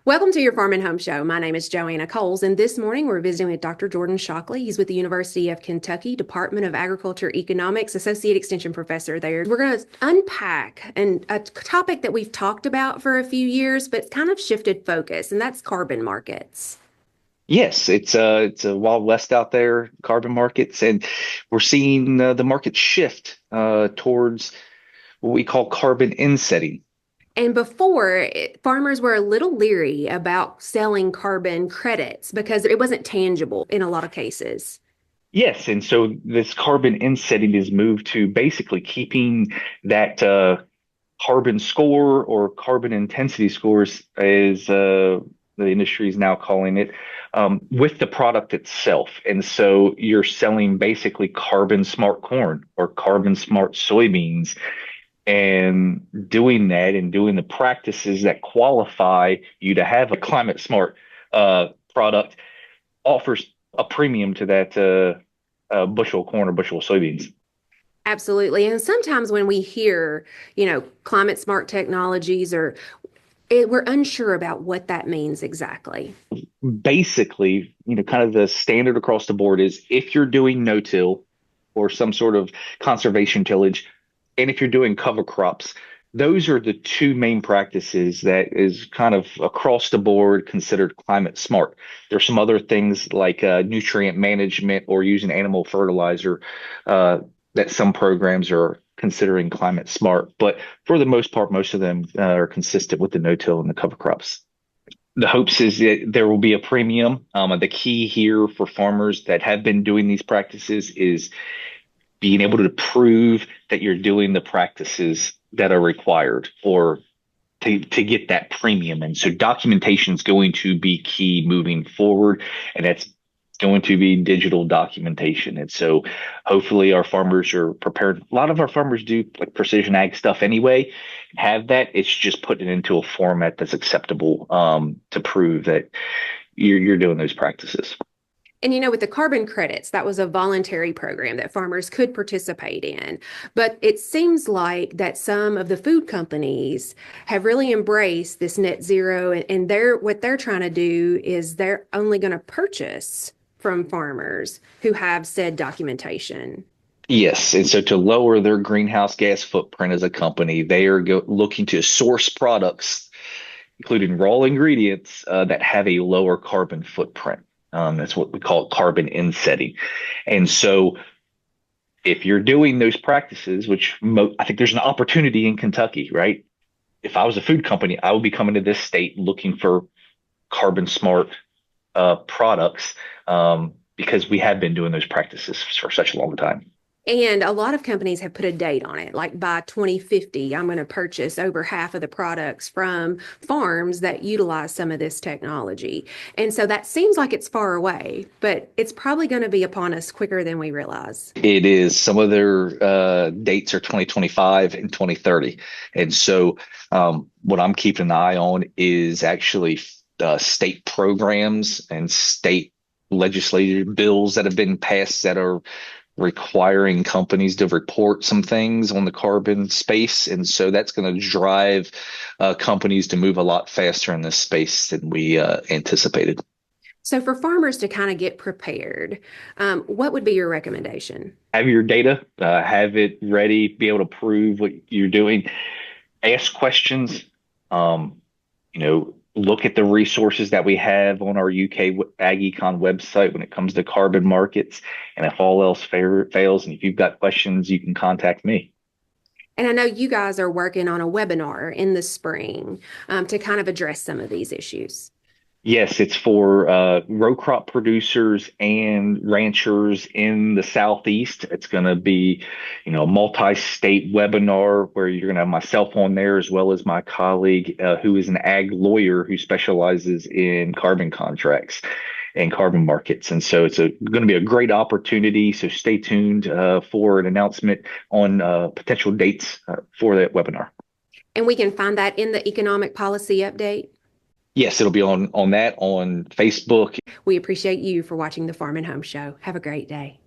Welcome to your Farm and Home Show. My name is Joanna Coles, and this morning we're visiting with Dr. Jordan Shockley. He's with the University of Kentucky, Department of Agriculture Economics, Associate Extension Professor there. We're going to unpack a topic that we've talked about for a few years, but it's kind of shifted focus, and that's carbon markets. Yes, it's a wild west out there, carbon markets, and we're seeing the market shift towards what we call carbon insetting. And before, farmers were a little leery about selling carbon credits because it wasn't tangible in a lot of cases. Yes, and so this carbon insetting is moved to basically keeping that carbon score or carbon intensity scores, as the industry is now calling it, with the product itself. And so you're selling basically carbon smart corn or carbon smart soybeans and doing that and doing the practices that qualify you to have a climate smart product offers a premium to that bushel of corn or bushel of soybeans. Absolutely. And sometimes when we hear, climate smart technologies we're unsure about what that means exactly. Basically, kind of the standard across the board is if you're doing no-till or some sort of conservation tillage, and if you're doing cover crops, those are the two main practices that is kind of across the board considered climate smart. There's some other things like nutrient management or using animal fertilizer uh, that some programs are considering climate smart, but for the most part, most of them are consistent with the no-till and the cover crops. The hopes is that there will be a premium. The key here for farmers that have been doing these practices is being able to prove that you're doing the practices that are required or to get that premium. And so documentation is going to be key moving forward, and that's going to be digital documentation. And so hopefully our farmers are prepared. A lot of our farmers do like precision ag stuff anyway, have that. It's just putting it into a format that's acceptable to prove that you're doing those practices. And with the carbon credits, that was a voluntary program that farmers could participate in. But it seems like that some of the food companies have really embraced this net zero, and what they're trying to do is they're only going to purchase from farmers who have said documentation. Yes, and so to lower their greenhouse gas footprint as a company, they are looking to source products, including raw ingredients, that have a lower carbon footprint. That's what we call carbon insetting. And so if you're doing those practices, which I think there's an opportunity in Kentucky, right? If I was a food company, I would be coming to this state looking for carbon smart products because we have been doing those practices for such a long time. And a lot of companies have put a date on it, like by 2050, I'm going to purchase over half of the products from farms that utilize some of this technology. And so that seems like it's far away, but it's probably going to be upon us quicker than we realize. It is. Some of their dates are 2025 and 2030. And so what I'm keeping an eye on is actually state programs and state legislative bills that have been passed that are requiring companies to report some things on the carbon space. And so that's going to drive companies to move a lot faster in this space than we anticipated. So for farmers to kind of get prepared, what would be your recommendation? Have your data, have it ready, be able to prove what you're doing, ask questions, look at the resources that we have on our UK Ag Econ website when it comes to carbon markets. And if all else fails, and if you've got questions, you can contact me. And I know you guys are working on a webinar in the spring to kind of address some of these issues. Yes, it's for row crop producers and ranchers in the Southeast. It's going to be, a multi-state webinar where you're going to have myself on there as well as my colleague who is an ag lawyer who specializes in carbon contracts and carbon markets. And so it's going to be a great opportunity. So stay tuned for an announcement on potential dates for that webinar. And we can find that in the economic policy update. Yes, it'll be on that on Facebook. We appreciate you for watching the Farm and Home Show. Have a great day.